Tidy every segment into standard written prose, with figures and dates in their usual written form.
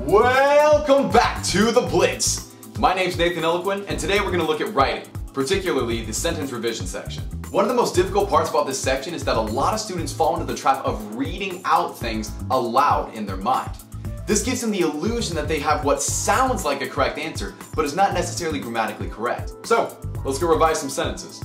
Welcome back to the Blitz. My name's Nathan Eloquent, and today we're going to look at writing, particularly the sentence revision section. One of the most difficult parts about this section is that a lot of students fall into the trap of reading out things aloud in their mind. This gives them the illusion that they have what sounds like a correct answer, but is not necessarily grammatically correct. So, let's go revise some sentences.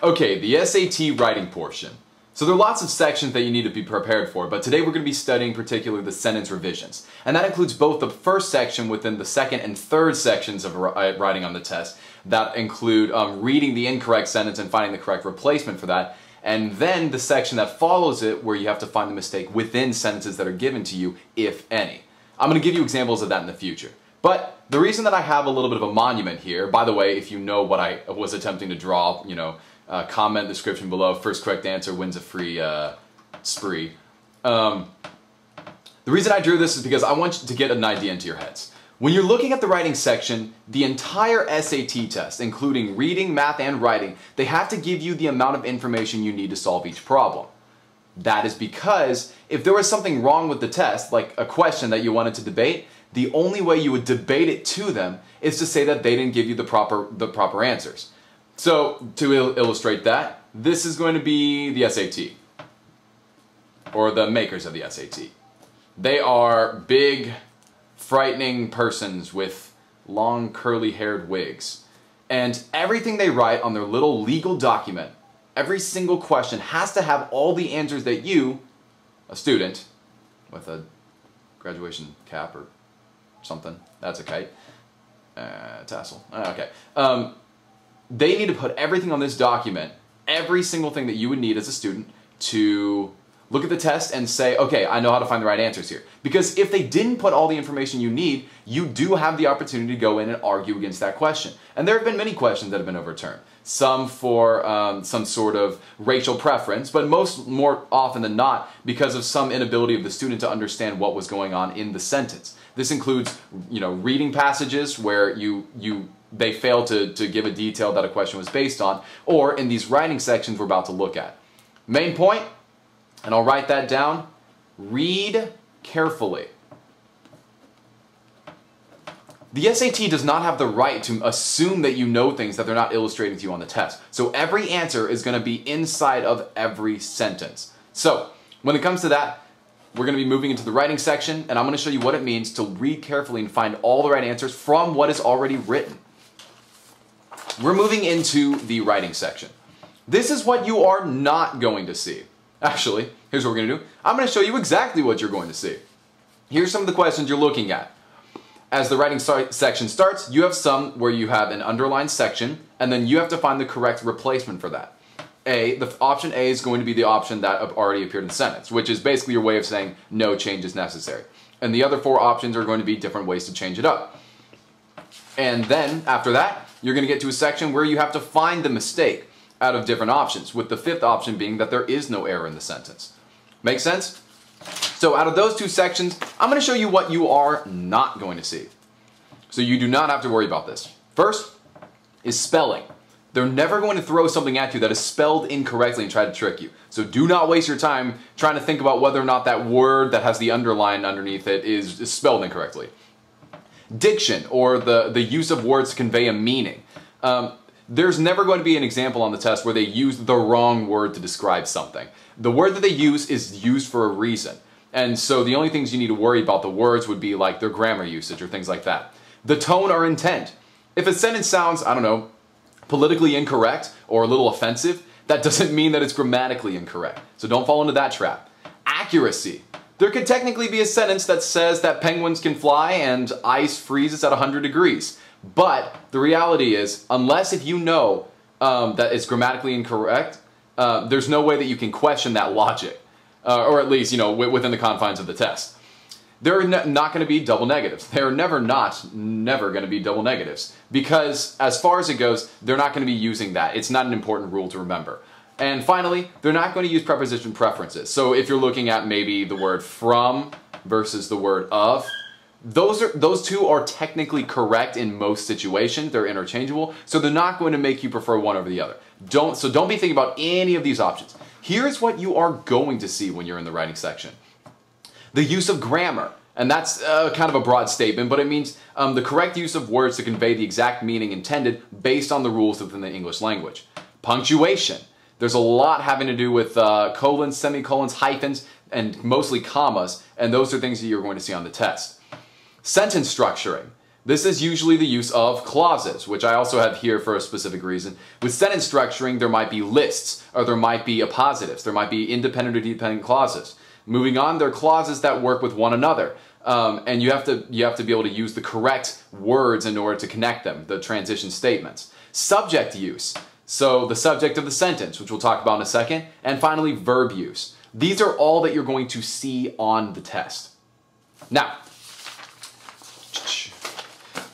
Okay, the SAT writing portion. So there are lots of sections that you need to be prepared for, but today we're going to be studying particularly the sentence revisions. And that includes both the first section within the second and third sections of writing on the test that include reading the incorrect sentence and finding the correct replacement for that, and then the section that follows it where you have to find the mistake within sentences that are given to you, if any. I'm going to give you examples of that in the future. But the reason that I have a little bit of a monument here, by the way, if you know what I was attempting to draw, comment description below. First correct answer wins a free spree. The reason I drew this is because I want you to get an idea into your heads. When you're looking at the writing section, the entire SAT test, including reading, math, and writing, they have to give you the amount of information you need to solve each problem. That is because if there was something wrong with the test, like a question that you wanted to debate, the only way you would debate it to them is to say that they didn't give you the proper answers. So, to illustrate that, this is going to be the SAT, or the makers of the SAT. They are big, frightening persons with long, curly-haired wigs. And everything they write on their little legal document, every single question has to have all the answers that you, a student, with a graduation cap or something, that's a kite, tassel, okay, they need to put everything on this document, every single thing that you would need as a student to look at the test and say, okay, I know how to find the right answers here. Because if they didn't put all the information you need, you do have the opportunity to go in and argue against that question. And there have been many questions that have been overturned. Some for some sort of racial preference, but more often than not because of some inability of the student to understand what was going on in the sentence. This includes, reading passages where they fail to give a detail that a question was based on, or in these writing sections we're about to look at. Main point, and I'll write that down, read carefully. The SAT does not have the right to assume that you know things that they're not illustrating to you on the test. So every answer is going to be inside of every sentence. So when it comes to that, we're going to be moving into the writing section, and I'm going to show you what it means to read carefully and find all the right answers from what is already written. We're moving into the writing section. This is what you are not going to see. Actually, here's what we're going to do. I'm going to show you exactly what you're going to see. Here's some of the questions you're looking at. As the writing section starts, you have some where you have an underlined section, and then you have to find the correct replacement for that. The option A is going to be the option that already appeared in the sentence, which is basically your way of saying no change is necessary. And the other four options are going to be different ways to change it up. And then, after that, you're going to get to a section where you have to find the mistake out of different options, with the fifth option being that there is no error in the sentence. Make sense? So out of those two sections, I'm going to show you what you are not going to see. So you do not have to worry about this. First is spelling. They're never going to throw something at you that is spelled incorrectly and try to trick you. So do not waste your time trying to think about whether or not that word that has the underline underneath it is spelled incorrectly. Diction, or the use of words to convey a meaning. There's never going to be an example on the test where they use the wrong word to describe something. The word that they use is used for a reason. And so the only things you need to worry about the words would be like their grammar usage or things like that. The tone or intent. If a sentence sounds, I don't know, politically incorrect or a little offensive, that doesn't mean that it's grammatically incorrect. So don't fall into that trap. Accuracy. There could technically be a sentence that says that penguins can fly and ice freezes at 100 degrees. But the reality is, unless if you know that it's grammatically incorrect, there's no way that you can question that logic. Or at least, within the confines of the test. There are not going to be double negatives. There are never going to be double negatives. Because as far as it goes, they're not going to be using that. It's not an important rule to remember. And finally, they're not going to use preposition preferences. So if you're looking at maybe the word from versus the word of, those two are technically correct in most situations. They're interchangeable, so they're not going to make you prefer one over the other. Don't be thinking about any of these options. Here's what you are going to see when you're in the writing section. The use of grammar. And that's kind of a broad statement, but it means the correct use of words to convey the exact meaning intended based on the rules within the English language. Punctuation. There's a lot having to do with colons, semicolons, hyphens, and mostly commas, and those are things that you're going to see on the test. Sentence structuring. This is usually the use of clauses, which I also have here for a specific reason. With sentence structuring, there might be lists, or there might be appositives, there might be independent or dependent clauses. Moving on, there are clauses that work with one another, and you have to be able to use the correct words in order to connect them, the transition statements. Subject use, so the subject of the sentence, which we'll talk about in a second, and finally verb use. These are all that you're going to see on the test. Now,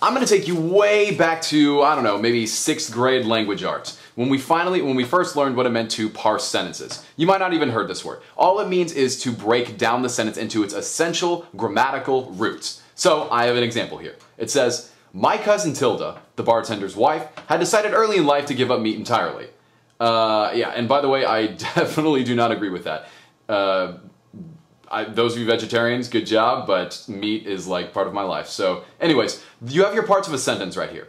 I'm going to take you way back to, I don't know, maybe 6th grade language arts. When we first learned what it meant to parse sentences. You might not even heard this word. All it means is to break down the sentence into its essential grammatical roots. So I have an example here. It says, my cousin Tilda, the bartender's wife, had decided early in life to give up meat entirely. Yeah, and by the way, I definitely do not agree with that. Those of you vegetarians, good job, but meat is like part of my life. So anyways, you have your parts of a sentence right here.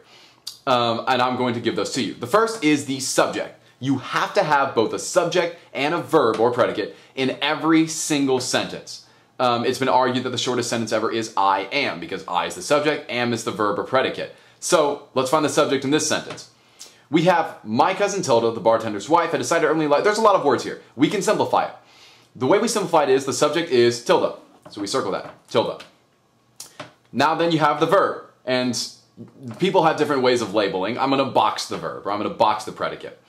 And I'm going to give those to you. The first is the subject. You have to have both a subject and a verb or predicate in every single sentence. It's been argued that the shortest sentence ever is I am, because I is the subject, am is the verb or predicate. So let's find the subject in this sentence. We have my cousin Tilda, the bartender's wife, had decided early in life. There's a lot of words here. We can simplify it. The way we simplify it is the subject is Tilda. So we circle that, Tilda. Now then you have the verb, and people have different ways of labeling. I'm going to box the verb, or I'm going to box the predicate.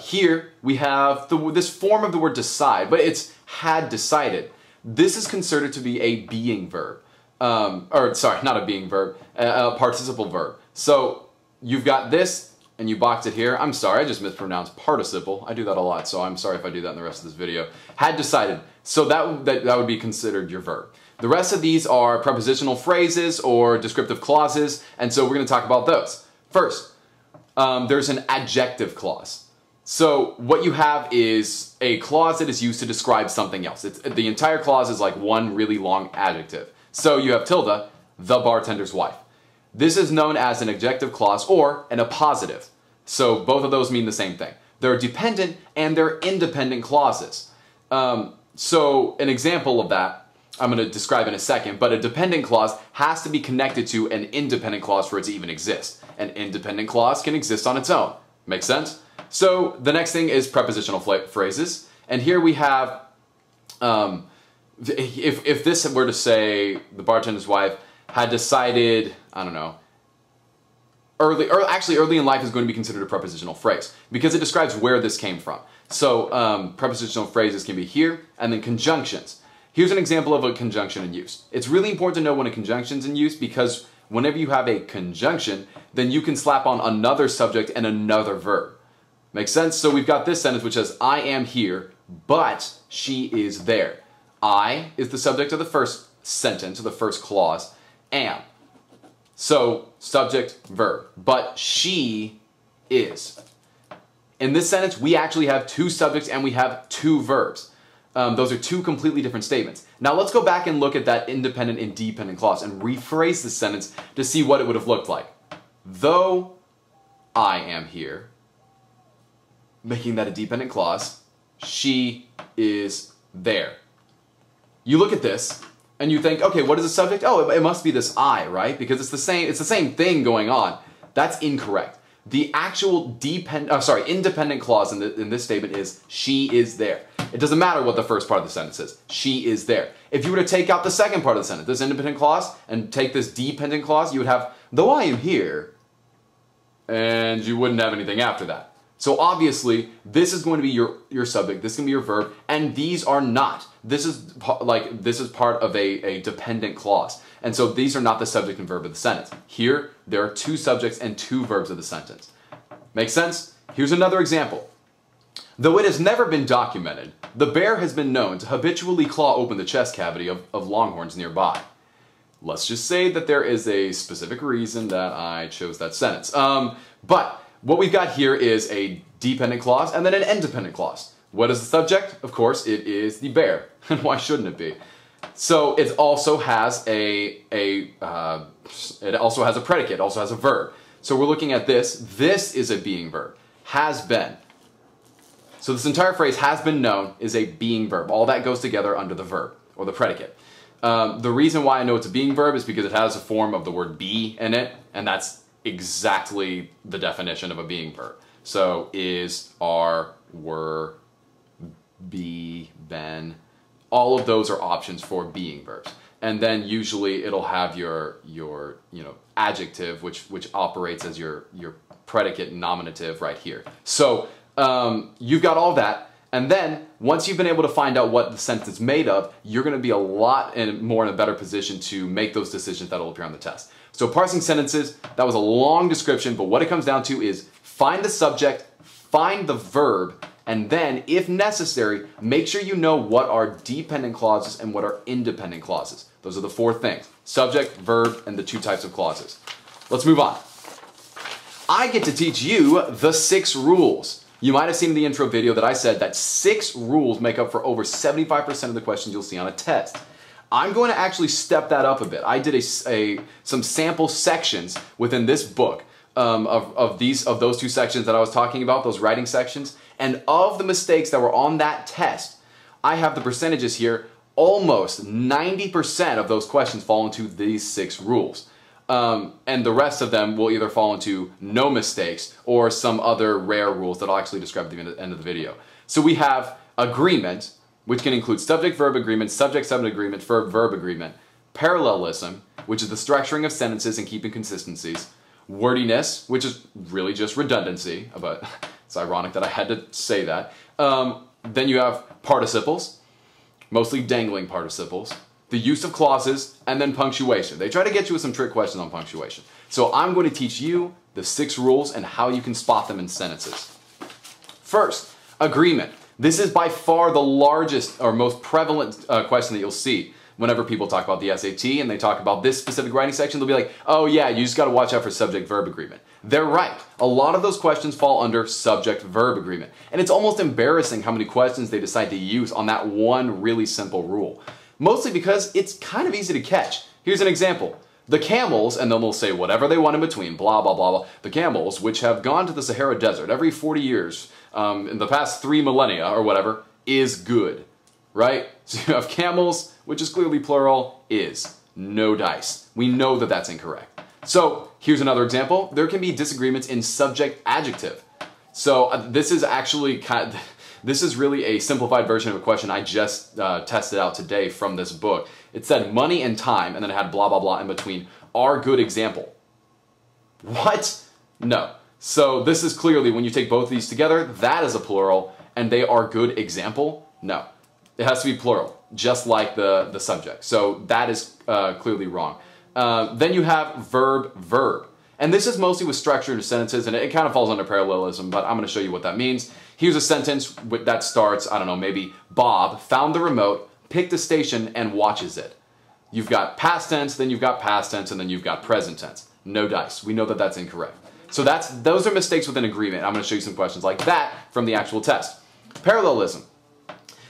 Here we have this form of the word decide, but it's had decided. This is considered to be a being verb. Or sorry, not a being verb, a participle verb. So you've got this, and you box it here. I'm sorry, I just mispronounced participle. I do that a lot, so I'm sorry if I do that in the rest of this video. Had decided. So that would be considered your verb. The rest of these are prepositional phrases or descriptive clauses, and so we're going to talk about those. First, there's an adjective clause. So what you have is a clause that is used to describe something else. The entire clause is like one really long adjective. So you have Tilda, the bartender's wife. This is known as an adjective clause or an appositive. So both of those mean the same thing. They're dependent and they're independent clauses. So an example of that I'm going to describe in a second, but a dependent clause has to be connected to an independent clause for it to even exist. An independent clause can exist on its own. Make sense? So the next thing is prepositional phrases. And here we have, if this were to say the bartender's wife had decided, I don't know, early in life is going to be considered a prepositional phrase because it describes where this came from. So prepositional phrases can be here, and then conjunctions. Here's an example of a conjunction in use. It's really important to know when a conjunction's in use because whenever you have a conjunction, then you can slap on another subject and another verb. Makes sense? So we've got this sentence which says, I am here, but she is there. I is the subject of the first sentence, or the first clause, am. So, subject, verb, but she is. In this sentence, we actually have two subjects and we have two verbs. Those are two completely different statements. Now let's go back and look at that independent and dependent clause and rephrase the sentence to see what it would have looked like. Though I am here, making that a dependent clause, she is there. You look at this and you think, okay, what is the subject? Oh, it must be this I, right? Because it's the same thing going on. That's incorrect. The actual independent clause in this statement is she is there. It doesn't matter what the first part of the sentence is. She is there. If you were to take out the second part of the sentence, this independent clause, and take this dependent clause, you would have, though I am here, and you wouldn't have anything after that. So obviously, this is going to be your subject, this is going to be your verb, and these are not. This is part of a dependent clause. And so these are not the subject and verb of the sentence. Here, there are two subjects and two verbs of the sentence. Make sense? Here's another example. Though it has never been documented, the bear has been known to habitually claw open the chest cavity of longhorns nearby. Let's just say that there is a specific reason that I chose that sentence. But what we've got here is a dependent clause and then an independent clause. What is the subject? Of course, it is the bear. And why shouldn't it be? So it also has it also has a predicate, it also has a verb. So we're looking at this. This is a being verb. Has been. So this entire phrase, has been known, is a being verb. All that goes together under the verb, or the predicate. The reason why I know it's a being verb is because it has a form of the word be in it, and that's exactly the definition of a being verb. So is, are, were, be, been, all of those are options for being verbs. And then usually it'll have your adjective, which operates as your predicate nominative right here. So you've got all that, and then once you've been able to find out what the sentence is made of, you're going to be a lot more in a better position to make those decisions that will appear on the test. So parsing sentences, that was a long description, but what it comes down to is find the subject, find the verb, and then, if necessary, make sure you know what are dependent clauses and what are independent clauses. Those are the four things: subject, verb, and the two types of clauses. Let's move on. I get to teach you the 6 rules. You might have seen in the intro video that I said that 6 rules make up for over 75% of the questions you'll see on a test. I'm going to actually step that up a bit. I did some sample sections within this book of those 2 sections that I was talking about, those writing sections, and of the mistakes that were on that test, I have the percentages here. Almost 90% of those questions fall into these 6 rules. And the rest of them will either fall into no mistakes or some other rare rules that I'll actually describe at the end of the video. So we have agreement, which can include subject-verb agreement, subject-subject agreement, verb-verb agreement, parallelism, which is the structuring of sentences and keeping consistencies, wordiness, which is really just redundancy, but it's ironic that I had to say that. Then you have participles, mostly dangling participles, the use of clauses, and then punctuation. They try to get you with some trick questions on punctuation. So I'm going to teach you the 6 rules and how you can spot them in sentences. First, agreement. This is by far the largest or most prevalent question that you'll see whenever people talk about the SAT and they talk about this specific writing section. They'll be like, oh yeah, you just got to watch out for subject-verb agreement. They're right. A lot of those questions fall under subject-verb agreement. And it's almost embarrassing how many questions they decide to use on that one really simple rule. Mostly because it's kind of easy to catch. Here's an example. The camels, and then they'll say whatever they want in between, blah, blah, blah, blah. The camels, which have gone to the Sahara Desert every 40 years in the past 3 millennia or whatever, is good, right? So you have camels, which is clearly plural, is. No dice. We know that that's incorrect. So here's another example. There can be disagreements in subject-adjective. So this is actually this is really a simplified version of a question I just tested out today from this book. It said money and time, and then it had blah, blah, blah in between. Are good example. What? No. So this is clearly, when you take both of these together, that is a plural, and they are good example? No. It has to be plural, just like the subject. So that is clearly wrong. Then you have verb, verb. And this is mostly with structured sentences, and it kind of falls under parallelism, but I'm going to show you what that means. Here's a sentence that starts, I don't know, maybe Bob found the remote, picked a station, and watches it. You've got past tense, then you've got past tense, and then you've got present tense. No dice. We know that that's incorrect. So those are mistakes with an agreement. I'm going to show you some questions like that from the actual test. Parallelism.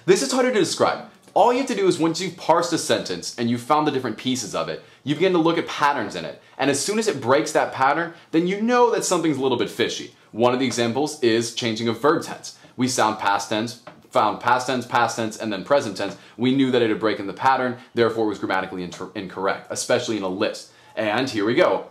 This is harder to describe. All you have to do is, once you've parsed a sentence and you've found the different pieces of it, you begin to look at patterns in it. And as soon as it breaks that pattern, then you know that something's a little bit fishy. One of the examples is changing of verb tense. We found past tense, and then present tense. We knew that it had broken the pattern, therefore it was grammatically incorrect, especially in a list. And here we go.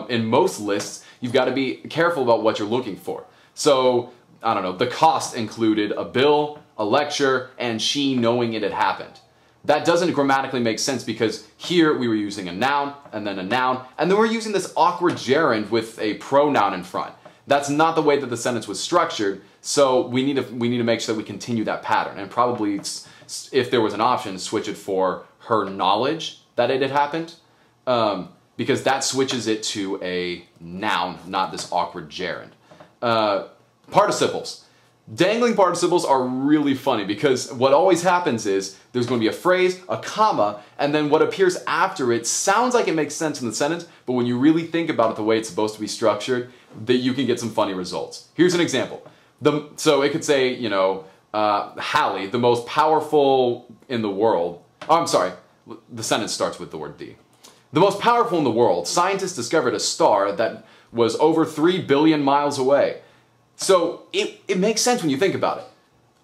In most lists, you've got to be careful about what you're looking for. So, I don't know, the cost included a bill, a lecture, and she knowing it had happened. That doesn't grammatically make sense because here we were using a noun, and then we're using this awkward gerund with a pronoun in front. That's not the way that the sentence was structured, so we need to make sure that we continue that pattern, and probably, if there was an option, switch it for her knowledge that it had happened, because that switches it to a noun, not this awkward gerund. Participles. Dangling participles are really funny because what always happens is there's going to be a phrase, a comma, and then what appears after it sounds like it makes sense in the sentence, but when you really think about it the way it's supposed to be structured, that you can get some funny results. Here's an example. So it could say, you know, Hallie, the most powerful in the world. Oh, I'm sorry. The sentence starts with the word the. The most powerful in the world, scientists discovered a star that was over 3 billion miles away. So it makes sense when you think about it.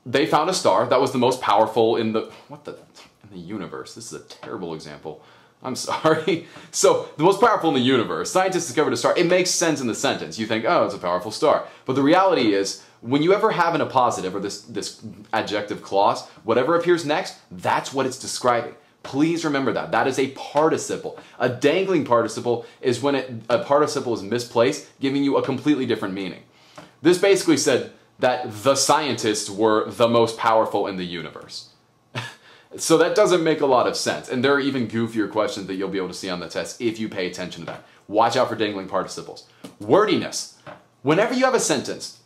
They found a star that was the most powerful in the universe. This is a terrible example. I'm sorry. So the most powerful in the universe. Scientists discovered a star. It makes sense in the sentence. You think, oh, it's a powerful star. But the reality is, when you ever have an appositive or this adjective clause, whatever appears next, that's what it's describing. Please remember that. That is a participle. A dangling participle is when a participle is misplaced, giving you a completely different meaning. This basically said that the scientists were the most powerful in the universe. So that doesn't make a lot of sense. And there are even goofier questions that you'll be able to see on the test if you pay attention to that. Watch out for dangling participles. Wordiness. Whenever you have a sentence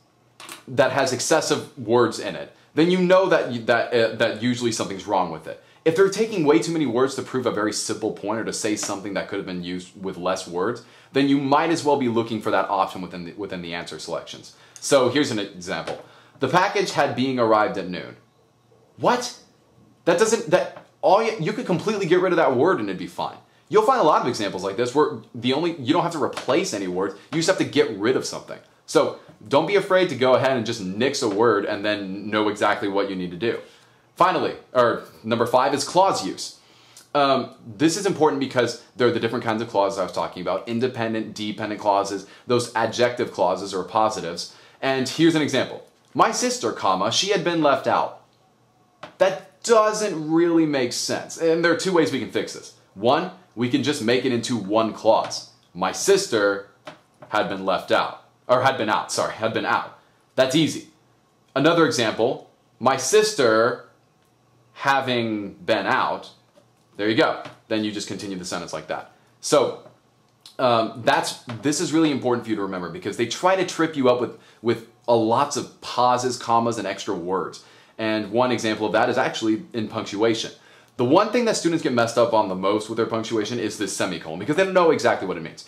that has excessive words in it, then you know that usually something's wrong with it. If they're taking way too many words to prove a very simple point or to say something that could have been used with less words, then you might as well be looking for that option within the answer selections. So here's an example. The package had being arrived at noon. What? You could completely get rid of that word and it'd be fine. You'll find a lot of examples like this where you don't have to replace any words, you just have to get rid of something. So don't be afraid to go ahead and just nix a word and then know exactly what you need to do. Finally, or number 5 is clause use. This is important because there are the different kinds of clauses I was talking about, independent, dependent clauses, those adjective clauses or positives. And here's an example. My sister, comma, she had been left out. That doesn't really make sense. And there are 2 ways we can fix this. One, we can just make it into one clause. My sister had been left out. Or had been out, sorry, had been out. That's easy. Another example, my sister having been out, there you go. Then you just continue the sentence like that. So this is really important for you to remember because they try to trip you up with lots of pauses, commas, and extra words. And one example of that is actually in punctuation. The one thing that students get messed up on the most with their punctuation is this semicolon because they don't know exactly what it means.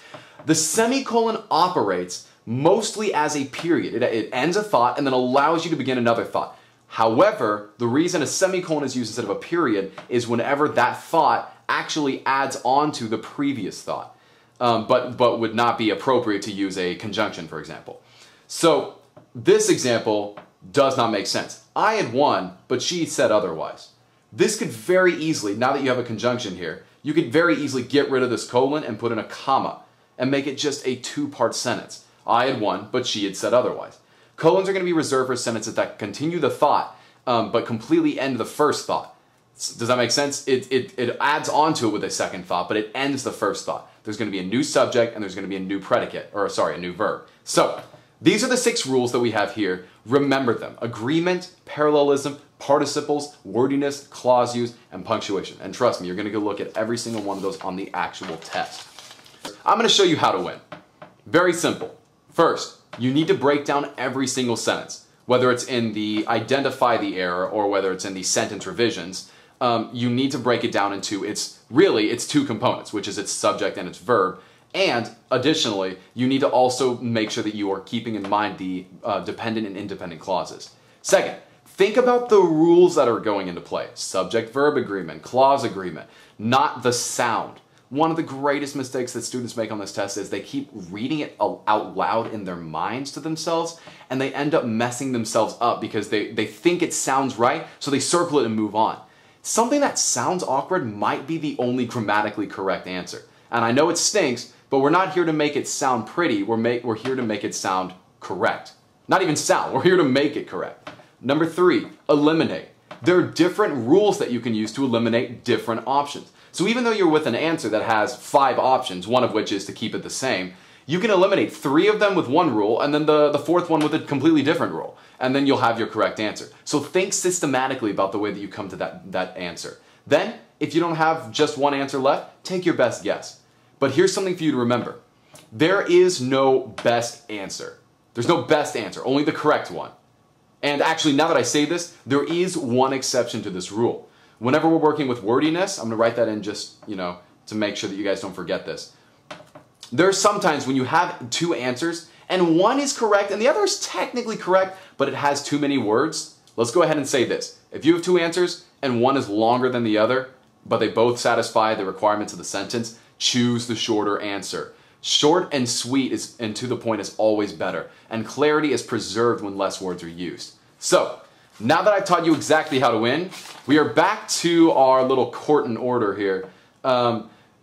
The semicolon operates mostly as a period. It ends a thought and then allows you to begin another thought. However, the reason a semicolon is used instead of a period is whenever that thought actually adds on to the previous thought, but would not be appropriate to use a conjunction, for example. So this example does not make sense. I had won, but she said otherwise. This could very easily, now that you have a conjunction here, you could very easily get rid of this colon and put in a comma and make it just a 2-part sentence. I had won, but she had said otherwise. Colons are going to be reserved for sentences that continue the thought, but completely end the first thought. Does that make sense? It adds on to it with a second thought, but it ends the first thought. There's going to be a new subject and there's going to be a new predicate, or sorry, a new verb. So these are the 6 rules that we have here. Remember them. Agreement, parallelism, participles, wordiness, clause use, and punctuation. And trust me, you're going to go look at every single one of those on the actual test. I'm going to show you how to win. Very simple. First, you need to break down every single sentence, whether it's in the identify the error or whether it's in the sentence revisions. You need to break it down into its 2 components, which is its subject and its verb. And additionally, you need to also make sure that you are keeping in mind the dependent and independent clauses. Second, think about the rules that are going into play. Subject-verb agreement, clause agreement, not the sound. One of the greatest mistakes that students make on this test is they keep reading it out loud in their minds to themselves, and they end up messing themselves up because they think it sounds right, so they circle it and move on. Something that sounds awkward might be the only grammatically correct answer. And I know it stinks, but we're not here to make it sound pretty, we're here to make it sound correct. Not even sound, we're here to make it correct. Number 3, eliminate. There are different rules that you can use to eliminate different options. So even though you're with an answer that has 5 options, one of which is to keep it the same, you can eliminate 3 of them with one rule and then the 4th one with a completely different rule. And then you'll have your correct answer. So think systematically about the way that you come to that answer. Then, if you don't have just one answer left, take your best guess. But here's something for you to remember. There is no best answer. There's no best answer, only the correct one. And actually, now that I say this, there is one exception to this rule. Whenever we're working with wordiness, I'm going to write that in just, to make sure that you guys don't forget this. There are sometimes when you have two answers, and one is correct and the other is technically correct, but it has too many words. Let's go ahead and say this. If you have two answers and one is longer than the other, but they both satisfy the requirements of the sentence, choose the shorter answer. Short and sweet and to the point is always better, and clarity is preserved when less words are used. So, now that I've taught you exactly how to win, we are back to our little court and order here.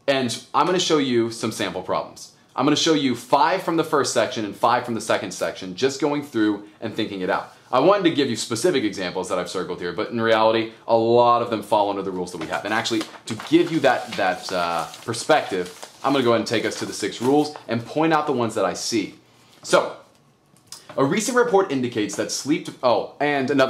And I'm going to show you some sample problems. I'm going to show you 5 from the first section and 5 from the second section, just going through and thinking it out. I wanted to give you specific examples that I've circled here, but in reality, a lot of them fall under the rules that we have. And actually, to give you that perspective, I'm going to go ahead and take us to the 6 rules and point out the ones that I see. So, a recent report indicates that and another